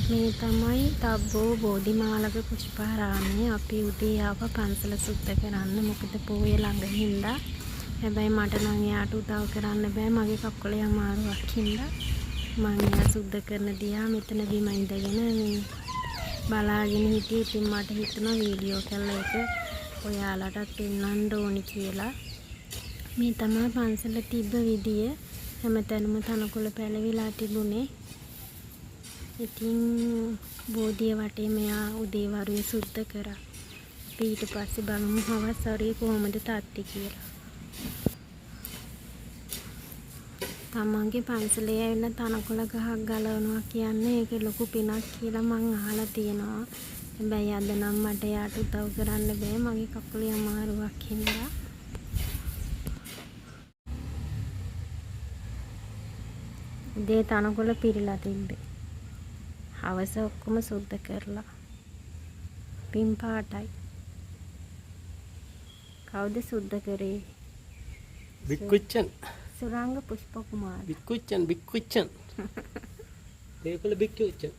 මේ තමයි තබ්බෝ බෝධිමාලක පුෂ්පාරාමයේ අපි උදේ ආව පන්සල සුද්ධ කරන්න. මොකද පොය ළඟ හින්දා. හැබැයි මට නම් එයාට උදව් කරන්න බෑ. මගේ කකුලේ අමාරුවක් හින්දා මම එයා සුද්ධ කරන දිහා මෙතන බිම ඉඳගෙන මේ බලාගෙන හිටියේ. ඉතින් මට හිතුණා වීඩියෝ කරලා එක ඔයාලටත් පෙන්වන්න ඕනි කියලා. මේ තමයි පන්සල තිබ්බ විදිය. හැමතැනම තනකොළ පැලවිලා තිබුණේ. ඉතින් බෝධිය වටේ මෙයා උදේ වරුවේ සුද්ධ කරා. අපි ඊට පස්සේ බලමු හවස් වරුවේ කොහොමද තත්ති කියලා. තමන්ගේ පන්සලේ ඇවිල්ලා තනකොළ ගහක් ගලවනවා කියන්නේ ඒක ලොකු පිනක් කියලා මං අහලා තියෙනවා. හැබැයි අද නම් මට යාට උදව් කරන්න බෑ. මගේ කකුලේ අමාරුවක් හින්දා. උදේ තනකොළ පිරීලා තිබ්බේ. හවස ඔක්කොම සුද්ධ කරලා. පින් පාටයි. කවුද සුද්ධ කරේ? බික්කුච්චන්. සුරංග පුෂ්ප කුමාර. බික්කුච්චන්. ඒකල බික්කුච්චන්.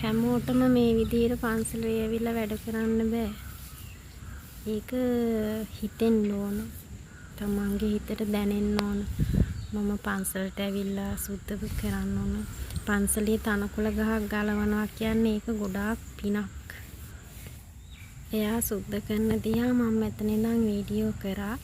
හැමෝටම මේ විදිහට පන්සලේ ඇවිල්ලා වැඩ කරන්න බෑ. ඒක හිතෙන්න ඕන. තමන්ගේ හිතට දැනෙන්න ඕන. මම පන්සලට ඇවිල්ලා සුද්ධ කරන්න ඕන. පන්සලේ තනකොළ ගහක් ගලවනවා කියන්නේ ඒක ගොඩාක් පිනක්. එයා සුද්ධ කරන දිහා මම මෙතන ඉඳන් වීඩියෝ කරා.